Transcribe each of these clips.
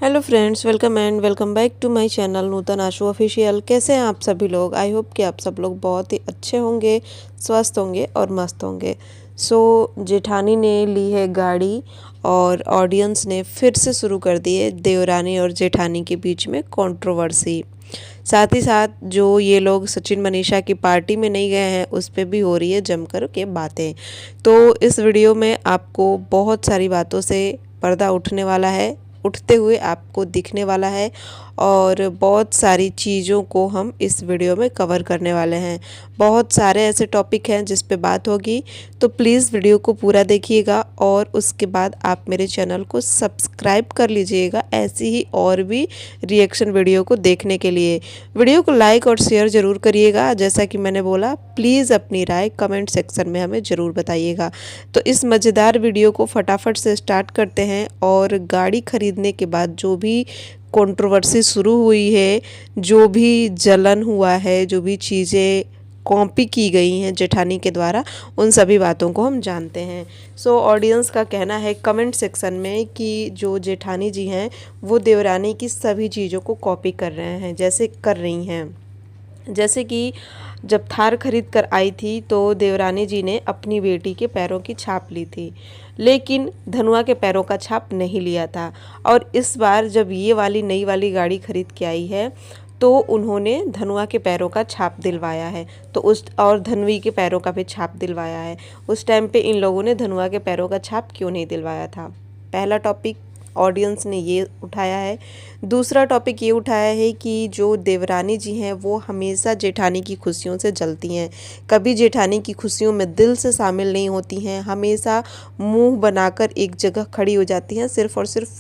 Hello friends, welcome and welcome back to my channel Nutan Ashu official. कैसे हैं आप सभी लोग? आई होप कि आप सब लोग बहुत ही अच्छे होंगे, स्वस्थ होंगे और मस्त होंगे। जेठानी ने ली है गाड़ी और ऑडियंस ने फिर से शुरू कर दी है देवरानी और जेठानी के बीच में कंट्रोवर्सी। साथ ही साथ जो ये लोग सचिन मनीषा की पार्टी में नहीं गए हैं उस पर भी हो रही है जमकर के बातें। तो इस वीडियो में आपको बहुत सारी बातों से पर्दा उठने वाला है, उठते हुए आपको दिखने वाला है और बहुत सारी चीज़ों को हम इस वीडियो में कवर करने वाले हैं। बहुत सारे ऐसे टॉपिक हैं जिस पे बात होगी, तो प्लीज़ वीडियो को पूरा देखिएगा और उसके बाद आप मेरे चैनल को सब्सक्राइब कर लीजिएगा ऐसी ही और भी रिएक्शन वीडियो को देखने के लिए। वीडियो को लाइक और शेयर ज़रूर करिएगा। जैसा कि मैंने बोला, प्लीज़ अपनी राय कमेंट सेक्शन में हमें ज़रूर बताइएगा। तो इस मज़ेदार वीडियो को फटाफट से स्टार्ट करते हैं। और गाड़ी खरीदने के बाद जो भी कंट्रोवर्सी शुरू हुई है, जो भी जलन हुआ है, जो भी चीज़ें कॉपी की गई हैं जेठानी के द्वारा, उन सभी बातों को हम जानते हैं। ऑडियंस का कहना है कमेंट सेक्शन में कि जो जेठानी जी हैं वो देवरानी की सभी चीज़ों को कॉपी कर रहे हैं, जैसे कर रही हैं। जैसे कि जब थार खरीद कर आई थी तो देवरानी जी ने अपनी बेटी के पैरों की छाप ली थी, लेकिन धनुआ के पैरों का छाप नहीं लिया था। और इस बार जब ये वाली नई वाली गाड़ी खरीद के आई है तो उन्होंने धनुआ के पैरों का छाप दिलवाया है, तो उस और धनवी के पैरों का भी छाप दिलवाया है। उस टाइम पे इन लोगों ने धनुआ के पैरों का छाप क्यों नहीं दिलवाया था? पहला टॉपिक ऑडियंस ने ये उठाया है। दूसरा टॉपिक ये उठाया है कि जो देवरानी जी हैं वो हमेशा जेठानी की खुशियों से जलती हैं, कभी जेठानी की खुशियों में दिल से शामिल नहीं होती हैं, हमेशा मुंह बनाकर एक जगह खड़ी हो जाती हैं, सिर्फ और सिर्फ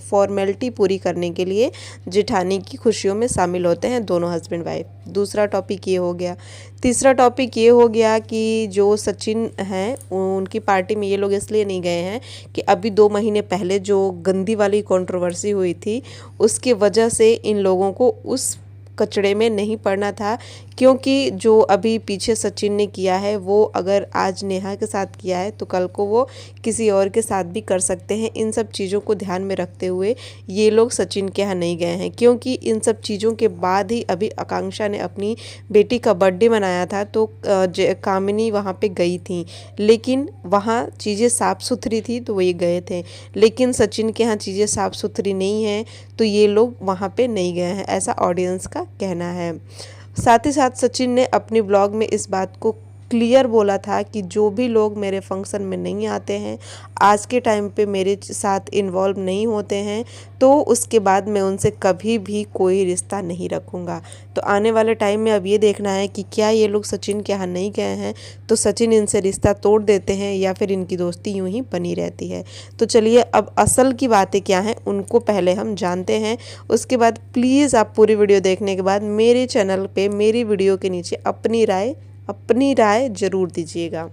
फॉर्मेलिटी पूरी करने के लिए जेठानी की खुशियों में शामिल होते हैं दोनों हस्बैंड वाइफ। दूसरा टॉपिक ये हो गया। तीसरा टॉपिक ये हो गया कि जो सचिन हैं उनकी पार्टी में ये लोग इसलिए नहीं गए हैं कि अभी 2 महीने पहले जो गंदी वाली कंट्रोवर्सी हुई थी उसकी वजह से इन लोगों को उस कचड़े में नहीं पड़ना था। क्योंकि जो अभी पीछे सचिन ने किया है वो अगर आज नेहा के साथ किया है तो कल को वो किसी और के साथ भी कर सकते हैं। इन सब चीज़ों को ध्यान में रखते हुए ये लोग सचिन के यहाँ नहीं गए हैं, क्योंकि इन सब चीज़ों के बाद ही अभी आकांक्षा ने अपनी बेटी का बर्थडे मनाया था तो कामिनी वहाँ पे गई थी, लेकिन वहाँ चीज़ें साफ़ सुथरी थी तो वो ये गए थे। लेकिन सचिन के यहाँ चीज़ें साफ़ सुथरी नहीं हैं तो ये लोग वहाँ पे नहीं गए हैं, ऐसा ऑडियंस का कहना है। साथ ही साथ सचिन ने अपनी ब्लॉग में इस बात को क्लियर बोला था कि जो भी लोग मेरे फंक्शन में नहीं आते हैं, आज के टाइम पे मेरे साथ इन्वॉल्व नहीं होते हैं, तो उसके बाद मैं उनसे कभी भी कोई रिश्ता नहीं रखूँगा। तो आने वाले टाइम में अब ये देखना है कि क्या ये लोग सचिन के यहाँ नहीं गए हैं तो सचिन इनसे रिश्ता तोड़ देते हैं या फिर इनकी दोस्ती यूँ ही बनी रहती है। तो चलिए, अब असल की बातें क्या हैं उनको पहले हम जानते हैं। उसके बाद प्लीज़ आप पूरी वीडियो देखने के बाद मेरे चैनल पे मेरी वीडियो के नीचे अपनी राय ज़रूर दीजिएगा।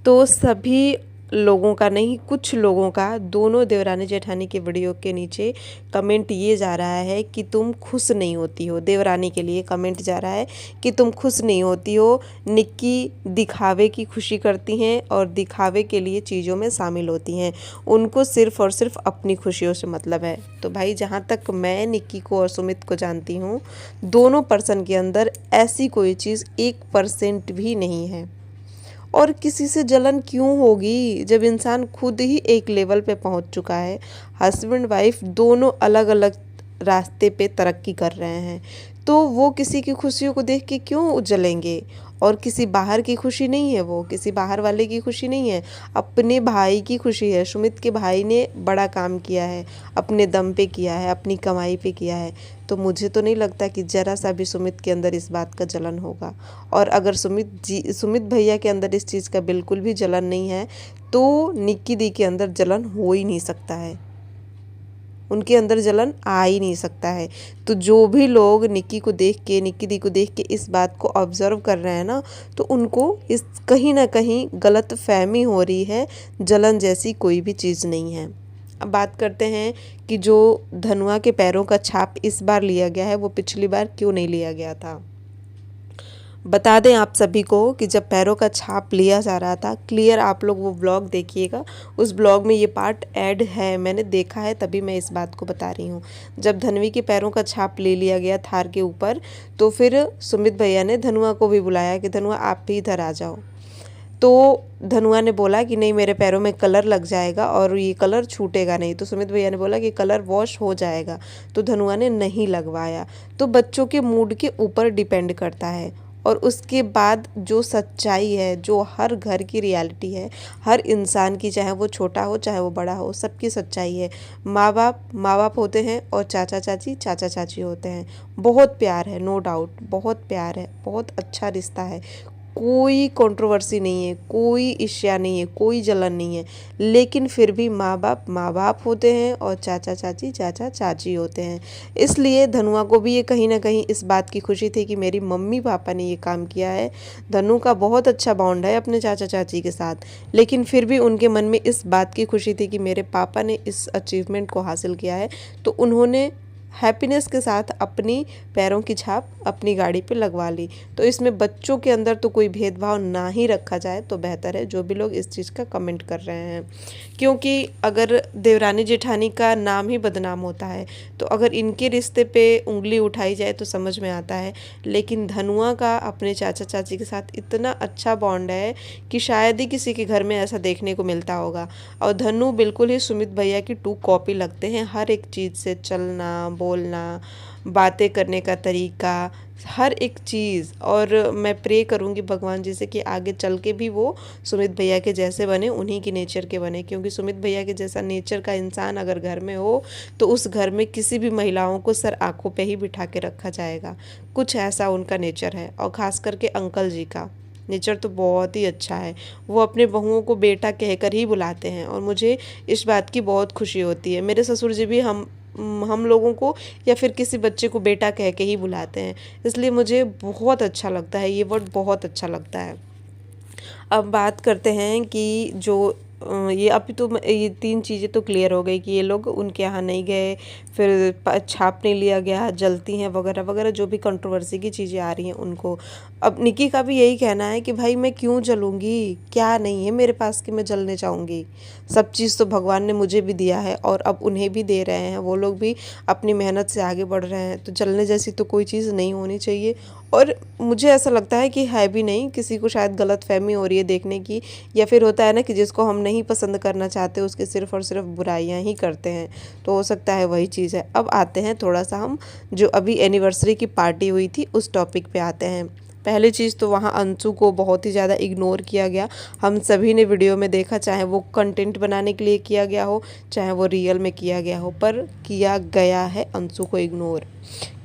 तो सभी लोगों का नहीं, कुछ लोगों का दोनों देवरानी जेठानी के वीडियो के नीचे कमेंट ये जा रहा है कि तुम खुश नहीं होती हो। देवरानी के लिए कमेंट जा रहा है कि तुम खुश नहीं होती हो। निक्की दिखावे की खुशी करती हैं और दिखावे के लिए चीज़ों में शामिल होती हैं, उनको सिर्फ़ और सिर्फ अपनी खुशियों से मतलब है। तो भाई, जहाँ तक मैं निक्की को और सुमित को जानती हूँ, दोनों पर्सन के अंदर ऐसी कोई चीज़ 1% भी नहीं है। और किसी से जलन क्यों होगी जब इंसान खुद ही एक लेवल पे पहुंच चुका है। हस्बैंड वाइफ दोनों अलग अलग रास्ते पे तरक्की कर रहे हैं, तो वो किसी की खुशियों को देख के क्यों जलेंगे? और किसी बाहर की खुशी नहीं है, वो किसी बाहर वाले की खुशी नहीं है, अपने भाई की खुशी है। सुमित के भाई ने बड़ा काम किया है, अपने दम पे किया है, अपनी कमाई पे किया है, तो मुझे तो नहीं लगता कि ज़रा सा भी सुमित के अंदर इस बात का जलन होगा। और अगर सुमित भैया के अंदर इस चीज़ का बिल्कुल भी जलन नहीं है तो निक्की दी के अंदर जलन हो ही नहीं सकता है, उनके अंदर जलन आ ही नहीं सकता है। तो जो भी लोग निक्की दी को देख के इस बात को ऑब्ज़र्व कर रहे हैं ना, तो उनको इस कहीं ना कहीं गलत फहमी हो रही है। जलन जैसी कोई भी चीज़ नहीं है। अब बात करते हैं कि जो धनुआ के पैरों का छाप इस बार लिया गया है वो पिछली बार क्यों नहीं लिया गया था। बता दें आप सभी को कि जब पैरों का छाप लिया जा रहा था, क्लियर आप लोग वो व्लॉग देखिएगा, उस ब्लॉग में ये पार्ट ऐड है, मैंने देखा है तभी मैं इस बात को बता रही हूँ। जब धनवी के पैरों का छाप ले लिया गया थार के ऊपर, तो फिर सुमित भैया ने धनुआ को भी बुलाया कि धनुआ आप भी इधर आ जाओ। तो धनुआ ने बोला कि नहीं, मेरे पैरों में कलर लग जाएगा और ये कलर छूटेगा नहीं। तो सुमित भैया ने बोला कि कलर वॉश हो जाएगा, तो धनुआ ने नहीं लगवाया। तो बच्चों के मूड के ऊपर डिपेंड करता है। और उसके बाद जो सच्चाई है, जो हर घर की रियलिटी है, हर इंसान की, चाहे वो छोटा हो चाहे वो बड़ा हो, सबकी सच्चाई है। माँ बाप होते हैं और चाचा चाची होते हैं। बहुत प्यार है, नो डाउट, बहुत प्यार है, बहुत अच्छा रिश्ता है, कोई कंट्रोवर्सी नहीं है, कोई ईर्ष्या नहीं है, कोई जलन नहीं है। लेकिन फिर भी माँ बाप होते हैं और चाचा चाची होते हैं। इसलिए धनुआ को भी ये कहीं ना कहीं इस बात की खुशी थी कि मेरी मम्मी पापा ने ये काम किया है। धनु का बहुत अच्छा बॉन्ड है अपने चाचा चाची के साथ, लेकिन फिर भी उनके मन में इस बात की खुशी थी कि मेरे पापा ने इस अचीवमेंट को हासिल किया है, तो उन्होंने हैप्पीनेस के साथ अपनी पैरों की छाप अपनी गाड़ी पे लगवा ली। तो इसमें बच्चों के अंदर तो कोई भेदभाव ना ही रखा जाए तो बेहतर है, जो भी लोग इस चीज़ का कमेंट कर रहे हैं। क्योंकि अगर देवरानी जेठानी का नाम ही बदनाम होता है, तो अगर इनके रिश्ते पे उंगली उठाई जाए तो समझ में आता है। लेकिन धनुआ का अपने चाचा चाची के साथ इतना अच्छा बॉन्ड है कि शायद ही किसी के घर में ऐसा देखने को मिलता होगा। और धनु बिल्कुल ही सुमित भैया की टू कॉपी लगते हैं, हर एक चीज़ से, चलना, बोलना, बातें करने का तरीका, हर एक चीज़। और मैं प्रे करूँगी भगवान जी से कि आगे चल के भी वो सुमित भैया के जैसे बने, उन्हीं की नेचर के बने। क्योंकि सुमित भैया के जैसा नेचर का इंसान अगर घर में हो तो उस घर में किसी भी महिलाओं को सर आँखों पे ही बिठा के रखा जाएगा। कुछ ऐसा उनका नेचर है। और ख़ास करके अंकल जी का नेचर तो बहुत ही अच्छा है। वो अपने बहुओं को बेटा कहकर ही बुलाते हैं और मुझे इस बात की बहुत खुशी होती है। मेरे ससुर जी भी हम लोगों को या फिर किसी बच्चे को बेटा कह के ही बुलाते हैं, इसलिए मुझे बहुत अच्छा लगता है, ये वर्ड बहुत अच्छा लगता है। अब बात करते हैं कि जो ये अभी तो ये 3 चीज़ें तो क्लियर हो गई कि ये लोग उनके यहाँ नहीं गए, फिर छाप नहीं लिया गया, जलती हैं वगैरह वगैरह, जो भी कंट्रोवर्सी की चीज़ें आ रही हैं उनको। अब निकी का भी यही कहना है कि भाई मैं क्यों जलूँगी, क्या नहीं है मेरे पास कि मैं जलने चाहूँगी। सब चीज़ तो भगवान ने मुझे भी दिया है और अब उन्हें भी दे रहे हैं, वो लोग भी अपनी मेहनत से आगे बढ़ रहे हैं, तो जलने जैसी तो कोई चीज़ नहीं होनी चाहिए। और मुझे ऐसा लगता है कि है भी नहीं, किसी को शायद गलतफहमी हो रही है देखने की, या फिर होता है ना कि जिसको हम नहीं पसंद करना चाहते उसके सिर्फ और सिर्फ बुराइयां ही करते हैं, तो हो सकता है वही चीज़ है। अब आते हैं थोड़ा सा हम जो अभी एनिवर्सरी की पार्टी हुई थी उस टॉपिक पे आते हैं। पहली चीज़ तो वहाँ अंशु को बहुत ही ज़्यादा इग्नोर किया गया। हम सभी ने वीडियो में देखा, चाहे वो कंटेंट बनाने के लिए किया गया हो चाहे वो रियल में किया गया हो, पर किया गया है अंशु को इग्नोर।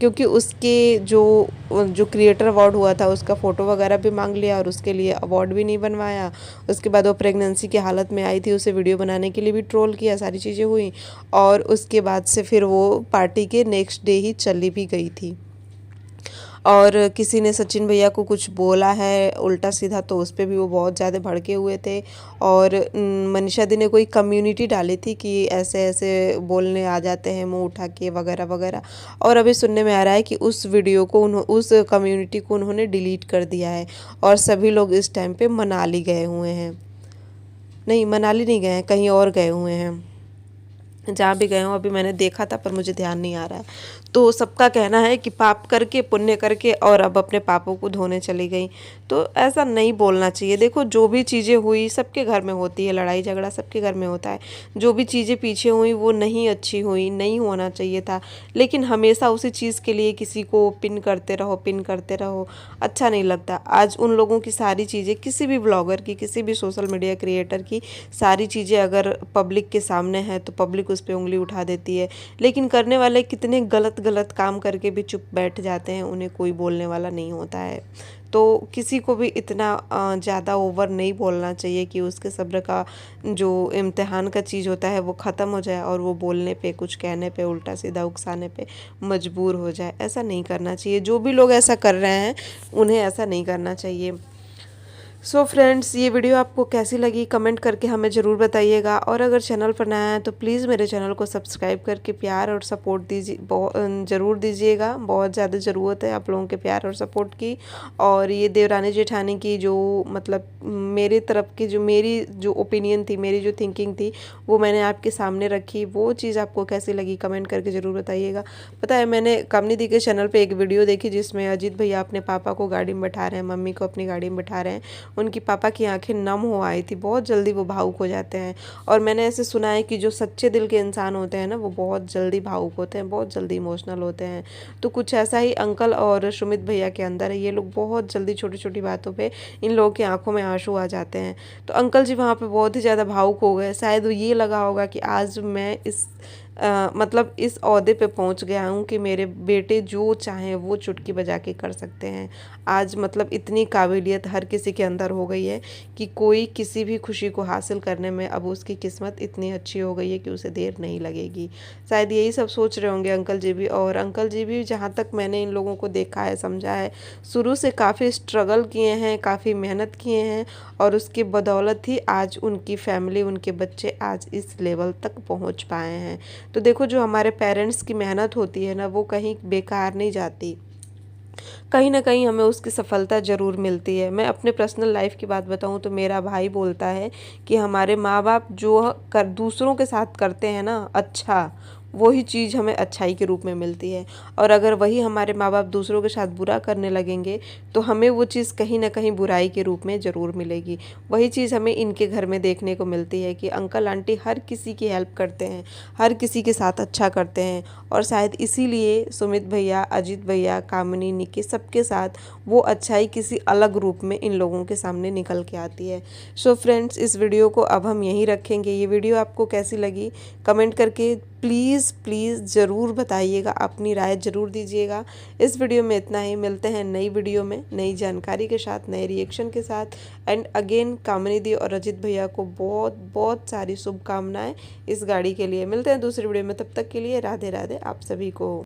क्योंकि उसके जो क्रिएटर अवार्ड हुआ था उसका फ़ोटो वगैरह भी मांग लिया और उसके लिए अवार्ड भी नहीं बनवाया। उसके बाद वो प्रेगनेंसी की हालत में आई थी, उसे वीडियो बनाने के लिए भी ट्रोल किया, सारी चीज़ें हुई। और उसके बाद से फिर वो पार्टी के नेक्स्ट डे ही चली भी गई थी। और किसी ने सचिन भैया को कुछ बोला है उल्टा सीधा, तो उस पर भी वो बहुत ज़्यादा भड़के हुए थे। और मनीषा दी ने कोई कम्युनिटी डाली थी कि ऐसे ऐसे बोलने आ जाते हैं मुंह उठा के वगैरह वगैरह। और अभी सुनने में आ रहा है कि उस वीडियो को उस कम्युनिटी को उन्होंने डिलीट कर दिया है और सभी लोग इस टाइम पे मनाली गए हुए हैं। नहीं, मनाली नहीं गए हैं, कहीं और गए हुए हैं। जहाँ भी गए हों, अभी मैंने देखा था पर मुझे ध्यान नहीं आ रहा है। तो सबका कहना है कि पाप करके पुण्य करके और अब अपने पापों को धोने चली गई। तो ऐसा नहीं बोलना चाहिए। देखो, जो भी चीज़ें हुई सबके घर में होती है, लड़ाई झगड़ा सबके घर में होता है। जो भी चीज़ें पीछे हुई वो नहीं अच्छी हुई, नहीं होना चाहिए था। लेकिन हमेशा उसी चीज़ के लिए किसी को पिन करते रहो, अच्छा नहीं लगता। आज उन लोगों की सारी चीज़ें, किसी भी ब्लॉगर की, किसी भी सोशल मीडिया क्रिएटर की सारी चीज़ें अगर पब्लिक के सामने है तो पब्लिक उस पर उंगली उठा देती है। लेकिन करने वाले कितने गलत काम करके भी चुप बैठ जाते हैं, उन्हें कोई बोलने वाला नहीं होता है। तो किसी को भी इतना ज़्यादा ओवर नहीं बोलना चाहिए कि उसके सब्र का जो इम्तिहान का चीज़ होता है वो ख़त्म हो जाए और वो बोलने पे, कुछ कहने पे, उल्टा सीधा उकसाने पे मजबूर हो जाए। ऐसा नहीं करना चाहिए। जो भी लोग ऐसा कर रहे हैं उन्हें ऐसा नहीं करना चाहिए। सो फ्रेंड्स, ये वीडियो आपको कैसी लगी कमेंट करके हमें ज़रूर बताइएगा, और अगर चैनल पर नया है तो प्लीज़ मेरे चैनल को सब्सक्राइब करके प्यार और सपोर्ट दीजिए, ज़रूर दीजिएगा। बहुत ज़्यादा ज़रूरत है आप लोगों के प्यार और सपोर्ट की। और ये देवरानी जेठानी की जो मतलब मेरे तरफ की जो मेरी जो ओपिनियन थी, मेरी जो थिंकिंग थी, वो मैंने आपके सामने रखी। वो चीज़ आपको कैसी लगी कमेंट करके ज़रूर बताइएगा। पता है, मैंने कामनी दी के चैनल पर एक वीडियो देखी जिसमें अजीत भैया अपने पापा को गाड़ी में बैठा रहे हैं, मम्मी को अपनी गाड़ी में बैठा रहे हैं। उनकी पापा की आंखें नम हो आई थी, बहुत जल्दी वो भावुक हो जाते हैं। और मैंने ऐसे सुना है कि जो सच्चे दिल के इंसान होते हैं ना, वो बहुत जल्दी भावुक होते हैं, बहुत जल्दी इमोशनल होते हैं। तो कुछ ऐसा ही अंकल और सुमित भैया के अंदर है। ये लोग बहुत जल्दी छोटी छोटी बातों पे इन लोगों की आंखों में आंसू आ जाते हैं। तो अंकल जी वहाँ पे बहुत ही ज़्यादा भावुक हो गए। शायद ये लगा होगा कि आज मैं इस मतलब इस ओहदे पे पहुंच गया हूँ कि मेरे बेटे जो चाहें वो चुटकी बजा के कर सकते हैं। आज मतलब इतनी काबिलियत हर किसी के अंदर हो गई है कि कोई किसी भी खुशी को हासिल करने में अब उसकी किस्मत इतनी अच्छी हो गई है कि उसे देर नहीं लगेगी। शायद यही सब सोच रहे होंगे अंकल जी भी। और अंकल जी भी, जहाँ तक मैंने इन लोगों को देखा है, समझा है, शुरू से काफ़ी स्ट्रगल किए हैं, काफ़ी मेहनत किए हैं, और उसकी बदौलत ही आज उनकी फैमिली, उनके बच्चे आज इस लेवल तक पहुँच पाए हैं। तो देखो, जो हमारे पेरेंट्स की मेहनत होती है ना, वो कहीं बेकार नहीं जाती, कहीं ना कहीं हमें उसकी सफलता ज़रूर मिलती है। मैं अपने पर्सनल लाइफ की बात बताऊं तो मेरा भाई बोलता है कि हमारे माँ बाप जो कर दूसरों के साथ करते हैं ना अच्छा, वही चीज़ हमें अच्छाई के रूप में मिलती है। और अगर वही हमारे माँ बाप दूसरों के साथ बुरा करने लगेंगे तो हमें वो चीज़ कहीं ना कहीं बुराई के रूप में ज़रूर मिलेगी। वही चीज़ हमें इनके घर में देखने को मिलती है कि अंकल आंटी हर किसी की हेल्प करते हैं, हर किसी के साथ अच्छा करते हैं। और शायद इसीलिए सुमित भैया, अजीत भैया, कामिनी, निकी, सबके साथ वो अच्छाई किसी अलग रूप में इन लोगों के सामने निकल के आती है। सो फ्रेंड्स, इस वीडियो को अब हम यहीं रखेंगे। ये वीडियो आपको कैसी लगी कमेंट करके प्लीज़ प्लीज़ ज़रूर बताइएगा, अपनी राय ज़रूर दीजिएगा। इस वीडियो में इतना ही। मिलते हैं नई वीडियो में नई जानकारी के साथ, नए रिएक्शन के साथ। एंड अगेन कामिनी दी और अजित भैया को बहुत बहुत सारी शुभकामनाएं इस गाड़ी के लिए। मिलते हैं दूसरी वीडियो में, तब तक के लिए राधे राधे आप सभी को।